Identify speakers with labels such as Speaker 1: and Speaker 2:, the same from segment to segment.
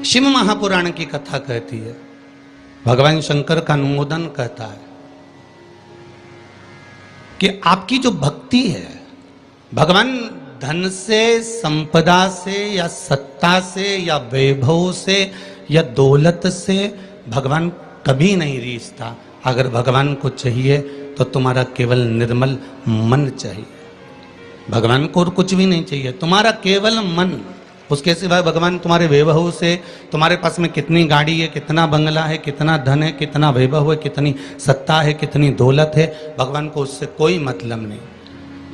Speaker 1: शिव महापुराण की कथा कहती है, भगवान शंकर का अनुमोदन कहता है कि आपकी जो भक्ति है, भगवान धन से, संपदा से या सत्ता से या वैभव से या दौलत से भगवान कभी नहीं रीझता। अगर भगवान को चाहिए तो तुम्हारा केवल निर्मल मन चाहिए, भगवान को और कुछ भी नहीं चाहिए, तुम्हारा केवल मन। उसके सिवाय भगवान तुम्हारे वैभव से, तुम्हारे पास में कितनी गाड़ी है, कितना बंगला है, कितना धन है, कितना वैभव है, कितनी सत्ता है, कितनी दौलत है, भगवान को उससे कोई मतलब नहीं।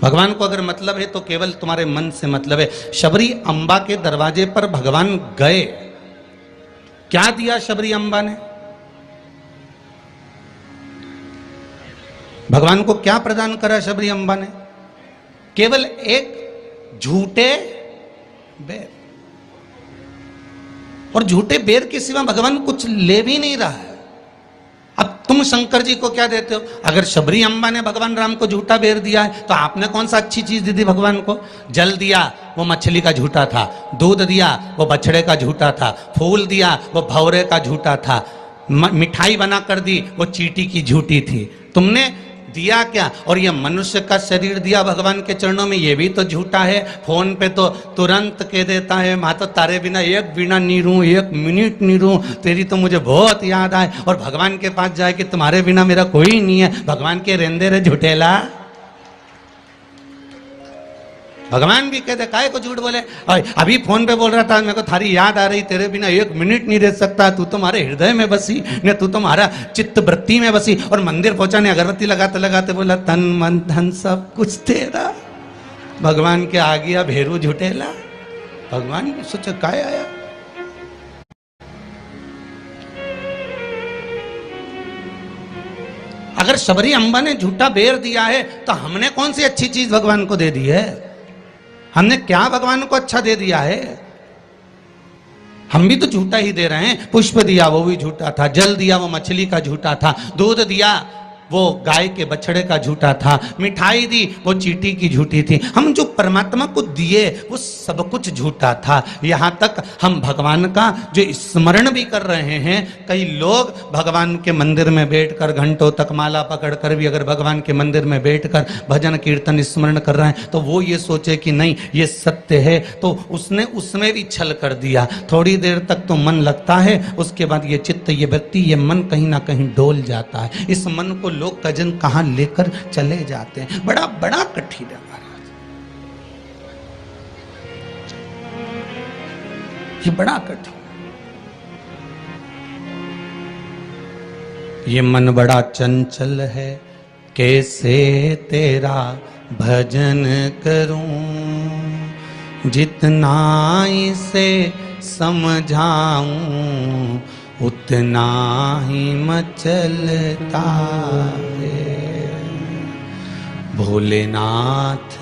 Speaker 1: भगवान को अगर मतलब है तो केवल तुम्हारे मन से मतलब है। शबरी अम्बा के दरवाजे पर भगवान गए, क्या दिया शबरी अम्बा ने? भगवान को क्या प्रदान करा शबरी अम्बा ने? केवल एक झूठे बेर। और झूठे बेर के सिवा भगवान कुछ ले भी नहीं रहा है। अब तुम शंकर जी को क्या देते हो? अगर शबरी अम्बा ने भगवान राम को झूठा बेर दिया है तो आपने कौन सा अच्छी चीज दी थी भगवान को? जल दिया, वो मछली का झूठा था। दूध दिया, वो बछड़े का झूठा था। फूल दिया, वो भौरे का झूठा था। मिठाई बना कर दी, वो चींटी की झूठी थी। तुमने दिया क्या? और ये मनुष्य का शरीर दिया भगवान के चरणों में, ये भी तो झूठा है। फोन पे तो तुरंत कह देता है, माँ तो तारे बिना एक बिना नहीं रहूं, एक मिनट नहीं रहूं, तेरी तो मुझे बहुत याद आए। और भगवान के पास जाए कि तुम्हारे बिना मेरा कोई नहीं है। भगवान के रेंदे रे झूठेला। भगवान भी कहते काहे को झूठ बोले? अभी फोन पे बोल रहा था, मेरे को थारी याद आ रही, तेरे बिना एक मिनट नहीं रह सकता, तू तुम्हारे हृदय में बसी ने, तू तुम्हारा चित्त वृत्ति में बसी। और मंदिर पहुंचा ने अगरबत्ती लगाते लगाते बोला, तन मन धन सब कुछ तेरा। भगवान के आ गया भेरू झूठेला। भगवान भी सोचा काय आया। अगर शबरी अम्बा ने झूठा बेर दिया है तो हमने कौन सी अच्छी चीज भगवान को दे दी है? हमने क्या भगवान को अच्छा दे दिया है? हम भी तो झूठा ही दे रहे हैं। पुष्प दिया, वो भी झूठा था। जल दिया, वो मछली का झूठा था। दूध दिया, वो गाय के बछड़े का झूठा था। मिठाई दी, वो चींटी की झूठी थी। हम जो परमात्मा को दिए वो सब कुछ झूठा था। यहां तक हम भगवान का जो स्मरण भी कर रहे हैं, कई लोग भगवान के मंदिर में बैठकर घंटों तक माला पकड़कर भी अगर भगवान के मंदिर में बैठकर भजन कीर्तन स्मरण कर रहे हैं तो वो ये सोचे कि नहीं ये सत्य है, तो उसने उसमें भी छल कर दिया। थोड़ी देर तक तो मन लगता है, उसके बाद ये चित्त, ये वृत्ति, ये मन कहीं ना कहीं डोल जाता है। इस मन को लोग कजन कहां लेकर चले जाते हैं। बड़ा बड़ा कठिन है महाराज, ये बड़ा कठिन। ये मन बड़ा चंचल है, कैसे तेरा भजन करूं, जितना इसे समझाऊं उतना ही मचलता है। भोलेनाथ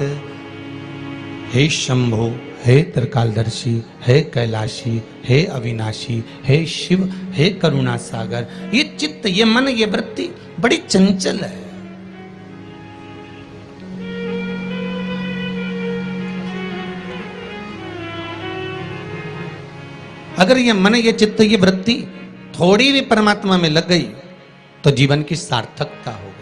Speaker 1: हे शंभो, हे त्रिकालदर्शी, हे कैलाशी, हे अविनाशी, हे शिव, हे करुणा सागर। ये चित्त, ये मन, ये वृत्ति बड़ी चंचल है। अगर ये मन, ये चित्त, ये वृत्ति थोड़ी भी परमात्मा में लग गई तो जीवन की सार्थकता हो गई।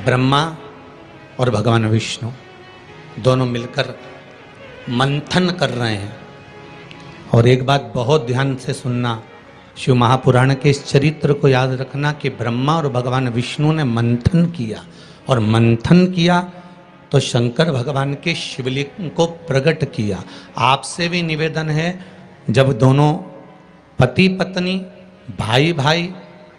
Speaker 1: ब्रह्मा और भगवान विष्णु दोनों मिलकर मंथन कर रहे हैं। और एक बात बहुत ध्यान से सुनना, शिव महापुराण के इस चरित्र को याद रखना कि ब्रह्मा और भगवान विष्णु ने मंथन किया, और मंथन किया तो शंकर भगवान के शिवलिंग को प्रकट किया। आपसे भी निवेदन है, जब दोनों पति पत्नी, भाई भाई,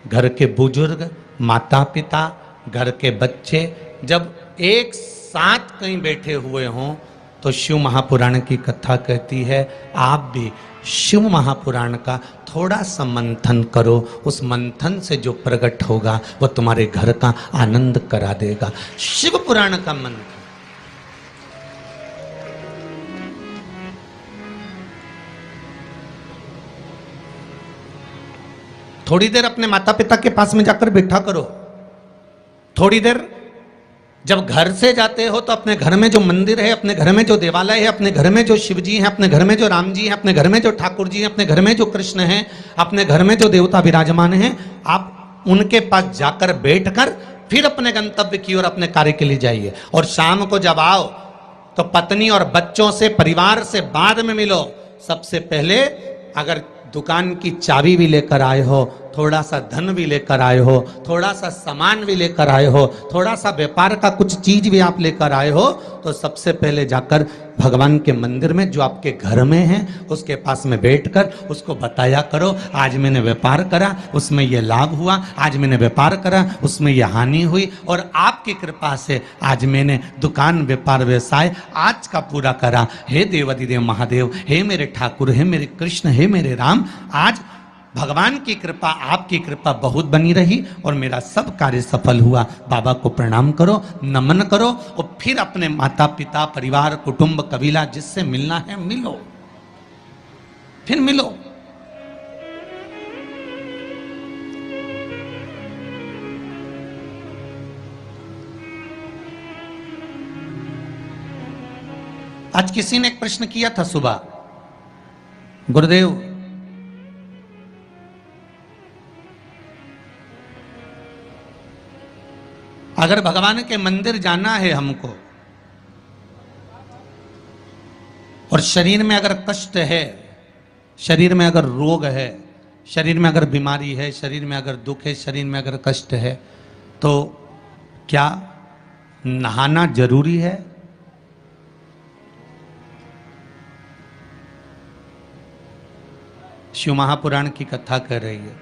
Speaker 1: घर के बुजुर्ग, माता पिता, घर के बच्चे जब एक साथ कहीं बैठे हुए हों तो शिव महापुराण की कथा कहती है आप भी शिव महापुराण का थोड़ा सा मंथन करो। उस मंथन से जो प्रकट होगा वो तुम्हारे घर का आनंद करा देगा। शिव पुराण का मंथन। थोड़ी देर अपने माता पिता के पास में जाकर बैठा करो, थोड़ी देर जब घर से जाते हो तो अपने घर में जो मंदिर है, अपने घर में जो देवालय है, अपने घर में जो शिव जी हैं, अपने घर में जो राम जी हैं, अपने घर में जो ठाकुर जी हैं, अपने घर में जो कृष्ण हैं, अपने घर में जो देवता विराजमान हैं, आप उनके पास जाकर बैठकर फिर अपने गंतव्य की ओर अपने कार्य के लिए जाइए। और शाम को जब आओ तो पत्नी और बच्चों से, परिवार से बाद में मिलो। सबसे पहले अगर दुकान की चाबी भी लेकर आए हो, थोड़ा सा धन भी लेकर आए हो, थोड़ा सा सामान भी लेकर आए हो, थोड़ा सा व्यापार का कुछ चीज भी आप लेकर आए हो, तो सबसे पहले जाकर भगवान के मंदिर में जो आपके घर में है उसके पास में बैठकर उसको बताया करो, आज मैंने व्यापार करा उसमें ये लाभ हुआ, आज मैंने व्यापार करा उसमें ये हानि हुई, और आपकी कृपा से आज मैंने दुकान व्यापार व्यवसाय आज का पूरा करा। हे देवाधिदेव महादेव, हे मेरे ठाकुर, हे मेरे कृष्ण, हे मेरे राम, आज भगवान की कृपा, आपकी कृपा बहुत बनी रही और मेरा सब कार्य सफल हुआ। बाबा को प्रणाम करो, नमन करो और फिर अपने माता पिता, परिवार, कुटुंब, कबीला जिससे मिलना है मिलो, फिर मिलो। आज किसी ने एक प्रश्न किया था सुबह, गुरुदेव अगर भगवान के मंदिर जाना है हमको और शरीर में अगर कष्ट है, शरीर में अगर रोग है, शरीर में अगर बीमारी है, शरीर में अगर दुख है, शरीर में अगर कष्ट है, तो क्या नहाना जरूरी है? शिव महापुराण की कथा कर रही है,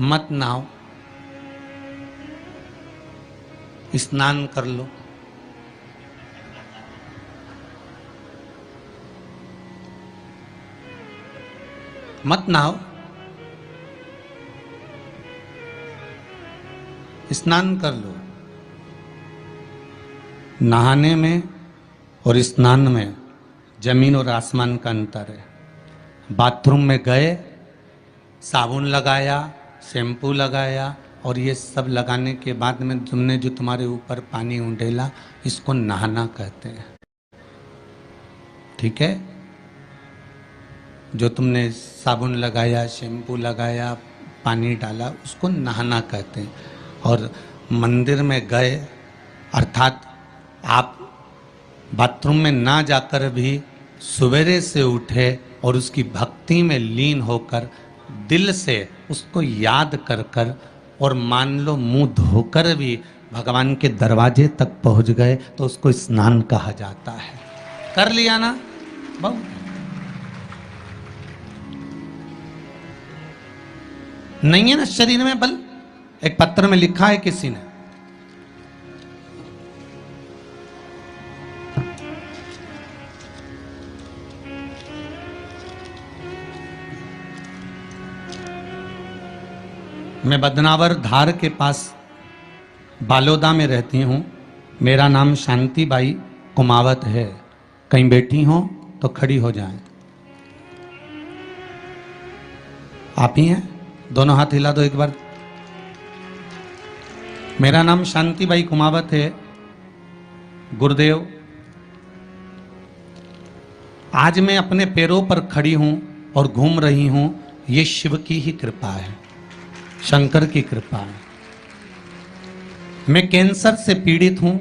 Speaker 1: मत नहाओ, स्नान कर लो। मत नहाओ, स्नान कर लो। नहाने में और स्नान में जमीन और आसमान का अंतर है। बाथरूम में गए, साबुन लगाया, शैम्पू लगाया और ये सब लगाने के बाद में तुमने जो तुम्हारे ऊपर पानी उंडेला, इसको नहाना कहते हैं। ठीक है? जो तुमने साबुन लगाया, शैम्पू लगाया, पानी डाला, उसको नहाना कहते हैं। और मंदिर में गए अर्थात आप बाथरूम में ना जाकर भी सवेरे से उठे और उसकी भक्ति में लीन होकर दिल से उसको याद कर कर और मान लो मुंह धोकर भी भगवान के दरवाजे तक पहुंच गए तो उसको स्नान कहा जाता है। कर लिया ना बहुत। नहीं है ना शरीर में बल? एक पत्र में लिखा है किसी ने, मैं बदनावर धार के पास बालोदा में रहती हूँ। मेरा नाम शांति बाई कुमावत है। कहीं बैठी हो तो खड़ी हो जाएं। आप ही हैं? दोनों हाथ हिला दो एक बार। मेरा नाम शांति बाई कुमावत है। गुरुदेव, आज मैं अपने पैरों पर खड़ी हूं और घूम रही हूं, ये शिव की ही कृपा है, शंकर की कृपा है। मैं कैंसर से पीड़ित हूं,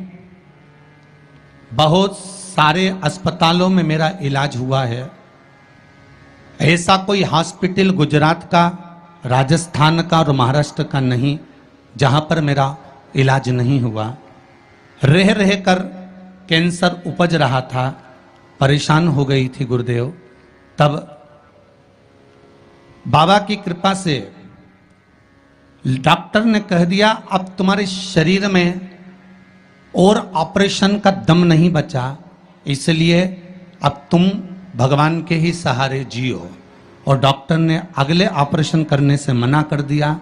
Speaker 1: बहुत सारे अस्पतालों में मेरा इलाज हुआ है। ऐसा कोई हॉस्पिटल गुजरात का, राजस्थान का और महाराष्ट्र का नहीं जहां पर मेरा इलाज नहीं हुआ। रह रह कर कैंसर उपज रहा था, परेशान हो गई थी गुरुदेव। तब बाबा की कृपा से डॉक्टर ने कह दिया अब तुम्हारे शरीर में और ऑपरेशन का दम नहीं बचा, इसलिए अब तुम भगवान के ही सहारे जियो। और डॉक्टर ने अगले ऑपरेशन करने से मना कर दिया।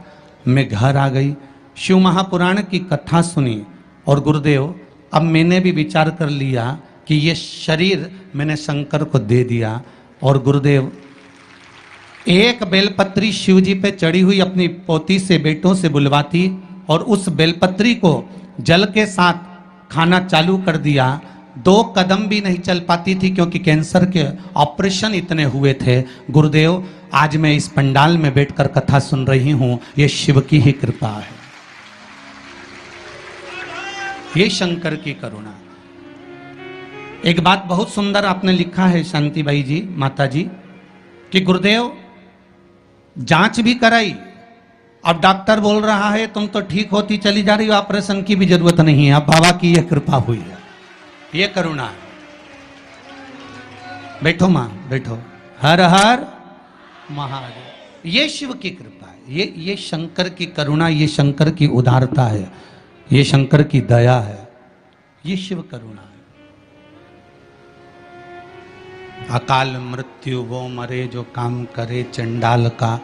Speaker 1: मैं घर आ गई, शिव महापुराण की कथा सुनी और गुरुदेव अब मैंने भी विचार कर लिया कि ये शरीर मैंने शंकर को दे दिया। और गुरुदेव एक बेलपत्री शिव जी पे चढ़ी हुई अपनी पोती से, बेटों से बुलवाती और उस बेलपत्री को जल के साथ खाना चालू कर दिया, 2 कदम भी नहीं चल पाती थी क्योंकि कैंसर के ऑपरेशन इतने हुए थे। गुरुदेव, आज मैं इस पंडाल में बैठकर कथा सुन रही हूं, ये शिव की ही कृपा है, ये शंकर की करुणा। एक बात बहुत सुंदर आपने लिखा है शांतिबाई जी, माता जी, कि गुरुदेव जांच भी कराई, अब डॉक्टर बोल रहा है तुम तो ठीक होती चली जा रही हो, ऑपरेशन की भी जरूरत नहीं है। अब बाबा की यह कृपा हुई है, ये करुणा है। बैठो मां, बैठो। हर हर महादेव। ये शिव की कृपा है, ये शंकर की करुणा, ये शंकर की उदारता है, ये शंकर की दया है, ये शिव करुणा है। अकाल मृत्यु वो मरे जो काम करे, चंडाल का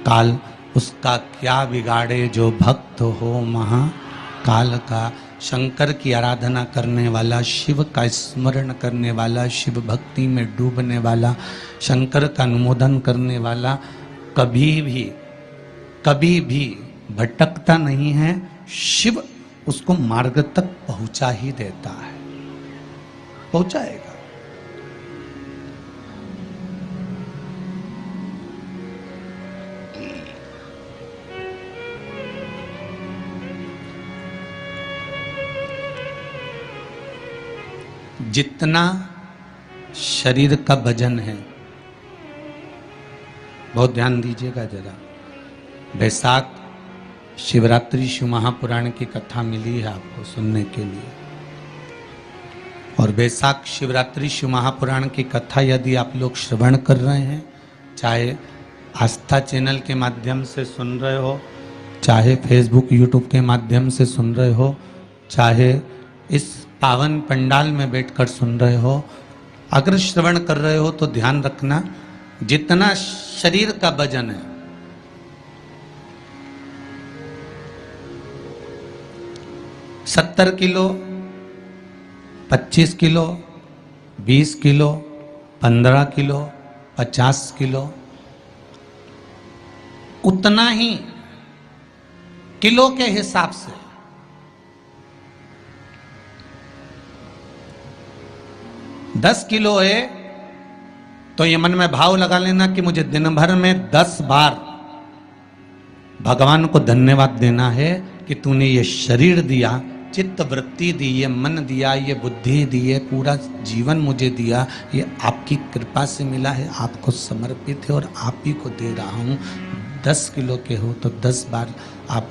Speaker 1: काल उसका क्या बिगाड़े, जो भक्त हो महाकाल का। शंकर की आराधना करने वाला, शिव का स्मरण करने वाला, शिव भक्ति में डूबने वाला, शंकर का अनुमोदन करने वाला कभी भी भटकता नहीं है। शिव उसको मार्ग तक पहुंचा ही देता है, पहुंचाएगा। जितना शरीर का वजन है, बहुत ध्यान दीजिएगा जरा। बैसाख शिवरात्रि शिव महापुराण की कथा मिली है आपको सुनने के लिए, और बैसाख शिवरात्रि शिव महापुराण की कथा यदि आप लोग श्रवण कर रहे हैं, चाहे आस्था चैनल के माध्यम से सुन रहे हो, चाहे फेसबुक यूट्यूब के माध्यम से सुन रहे हो, चाहे इस पावन पंडाल में बैठकर सुन रहे हो, अगर श्रवण कर रहे हो तो ध्यान रखना, जितना शरीर का वजन है, 70 kilo, 25 kilo, 20 kilo, 15 kilo, 50 kilo, उतना ही किलो के हिसाब से 10 किलो है तो ये मन में भाव लगा लेना कि मुझे दिन भर में 10 बार भगवान को धन्यवाद देना है कि तूने ये शरीर दिया, चित्त वृत्ति दी, ये मन दिया, ये बुद्धि दी, ये पूरा जीवन मुझे दिया, ये आपकी कृपा से मिला है, आपको समर्पित है और आप ही को दे रहा हूँ। 10 किलो के हो तो 10 बार आप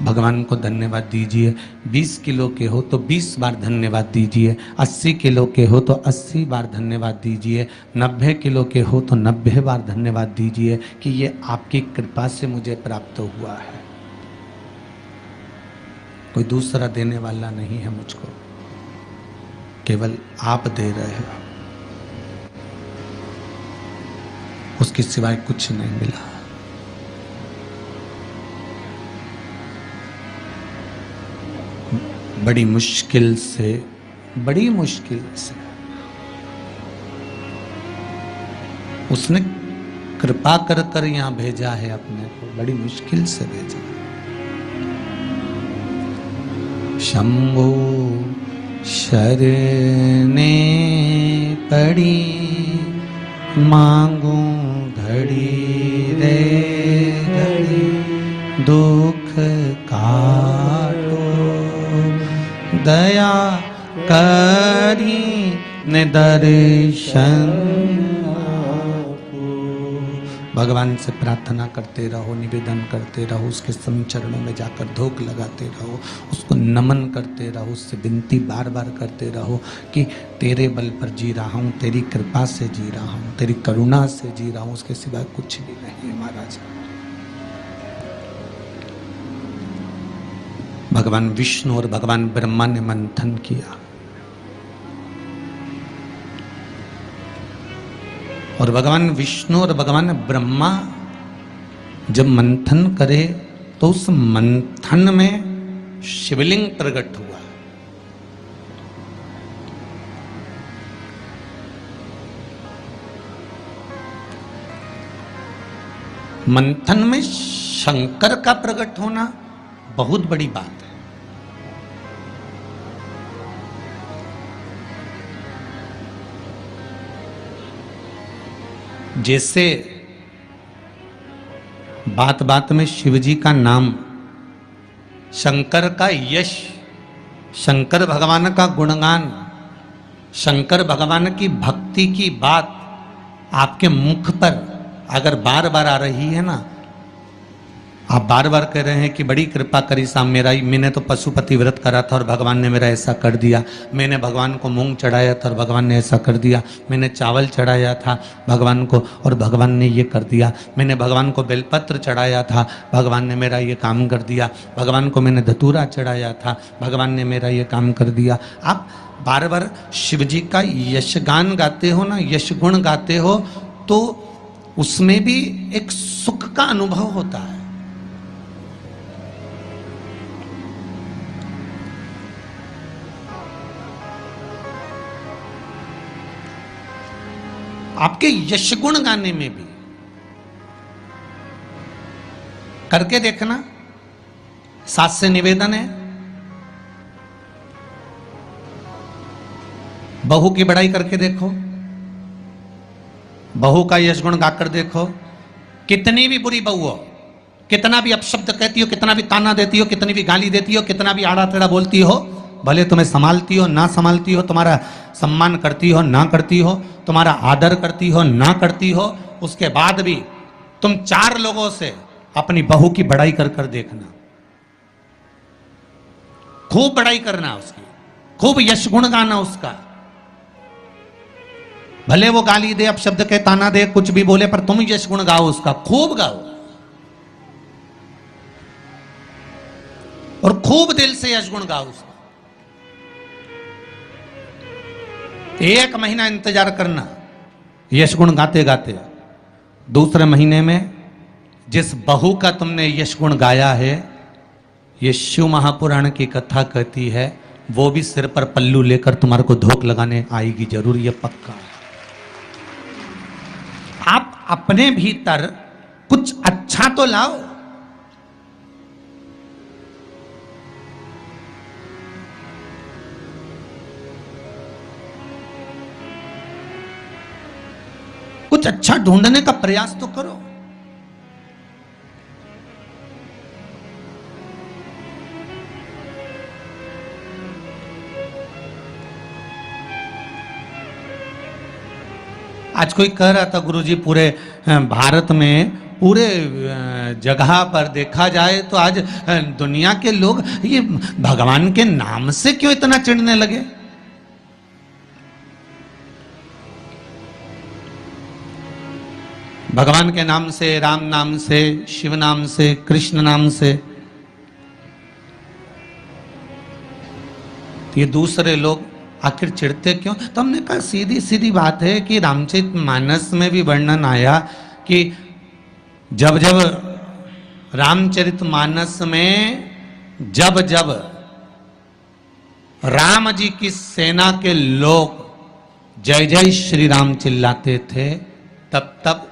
Speaker 1: भगवान को धन्यवाद दीजिए, 20 किलो के हो तो 20 बार धन्यवाद दीजिए, 80 किलो के हो तो 80 बार धन्यवाद दीजिए, 90 किलो के हो तो 90 बार धन्यवाद दीजिए कि ये आपकी कृपा से मुझे प्राप्त हुआ है, कोई दूसरा देने वाला नहीं है मुझको, केवल आप दे रहे हो, उसके सिवाय कुछ नहीं मिला। बड़ी मुश्किल से उसने कृपा कर कर यहां भेजा है अपने को, बड़ी मुश्किल से भेजा। शंभो शरणे पड़ी, मांगू घड़ी रे घड़ी, दुख काटो दया करी ने दर्शन। भगवान से प्रार्थना करते रहो, निवेदन करते रहो, उसके चरणों में जाकर धूप लगाते रहो, उसको नमन करते रहो, उससे विनती बार बार करते रहो कि तेरे बल पर जी रहा हूँ, तेरी कृपा से जी रहा हूँ, तेरी करुणा से जी रहा हूँ, उसके सिवाय कुछ भी नहीं है महाराज। भगवान विष्णु और भगवान ब्रह्मा ने मंथन किया और भगवान विष्णु और भगवान ब्रह्मा जब मंथन करे तो उस मंथन में शिवलिंग प्रकट हुआ। मंथन में शंकर का प्रकट होना बहुत बड़ी बात है। जैसे बात बात में शिवजी का नाम, शंकर का यश, शंकर भगवान का गुणगान, शंकर भगवान की भक्ति की बात आपके मुख पर अगर बार बार आ रही है ना, आप बार बार कह रहे हैं कि बड़ी कृपा करी साहब, मैंने तो पशुपति व्रत करा था और भगवान ने मेरा ऐसा कर दिया, मैंने भगवान को मूंग चढ़ाया था और भगवान ने ऐसा कर दिया, मैंने चावल चढ़ाया था भगवान को और भगवान ने ये कर दिया, मैंने भगवान को बेलपत्र चढ़ाया था, भगवान ने मेरा ये काम कर दिया, भगवान को मैंने धतूरा चढ़ाया था, भगवान ने मेरा ये काम कर दिया। आप बार बार शिव जी का यशगान गाते हो ना, यश गुण गाते हो, तो उसमें भी एक सुख का अनुभव होता है। आपके यश गुण गाने में भी करके देखना। सास से निवेदन है, बहू की बड़ाई करके देखो, बहू का यश गुण गाकर देखो। कितनी भी बुरी बहू हो, कितना भी अपशब्द कहती हो, कितना भी ताना देती हो, कितनी भी गाली देती हो, कितना भी आड़ा टेढ़ा बोलती हो, भले तुम्हें संभालती हो ना संभालती हो, तुम्हारा सम्मान करती हो ना करती हो, तुम्हारा आदर करती हो ना करती हो, उसके बाद भी तुम 4 लोगों से अपनी बहू की बड़ाई कर कर देखना। खूब बड़ाई करना उसकी, खूब यश गुण गाना उसका। भले वो गाली दे, अपशब्द के ताना दे, कुछ भी बोले, पर तुम यश गुण गाओ उसका, खूब गाओ और खूब दिल से यश गुण गाओ उसका। 1 महीना इंतजार करना यश गुण गाते गाते। दूसरे महीने में जिस बहू का तुमने यश गुण गाया है, ये शिव महापुराण की कथा कहती है, वो भी सिर पर पल्लू लेकर तुम्हारे को धोख लगाने आएगी जरूर, ये पक्का। आप अपने भीतर कुछ अच्छा तो लाओ। कुछ अच्छा ढूंढने का प्रयास तो करो। आज कोई कह रहा था गुरुजी, पूरे भारत में, पूरे जगह पर देखा जाए तो आज दुनिया के लोग ये भगवान के नाम से क्यों इतना चिढ़ने लगे। भगवान के नाम से, राम नाम से, शिव नाम से, कृष्ण नाम से, ये दूसरे लोग आखिर चिढ़ते क्यों? तो हमने कहा सीधी सीधी बात है कि रामचरितमानस में भी वर्णन आया कि जब जब रामचरितमानस में जब जब राम जी की सेना के लोग जय जय श्री राम चिल्लाते थे, तब तब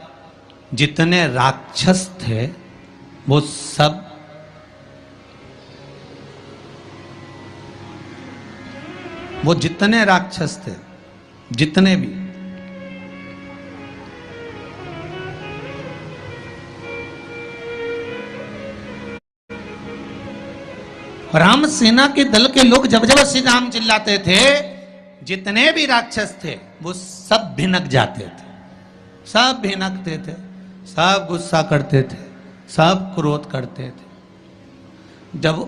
Speaker 1: जितने राक्षस थे वो सब जितने राक्षस थे, जितने भी, राम सेना के दल के लोग जब जब श्री राम चिल्लाते थे, जितने भी राक्षस थे वो सब भिनक जाते थे, सब भिनकते थे, सब गुस्सा करते थे, सब क्रोध करते थे। जब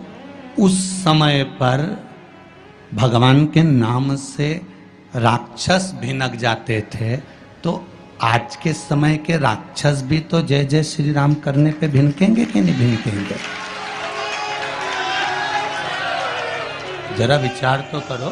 Speaker 1: उस समय पर भगवान के नाम से राक्षस भिनक जाते थे, तो आज के समय के राक्षस भी तो जय जय श्री राम करने पे भिनकेंगे कि नहीं भिनकेंगे? जरा विचार तो करो।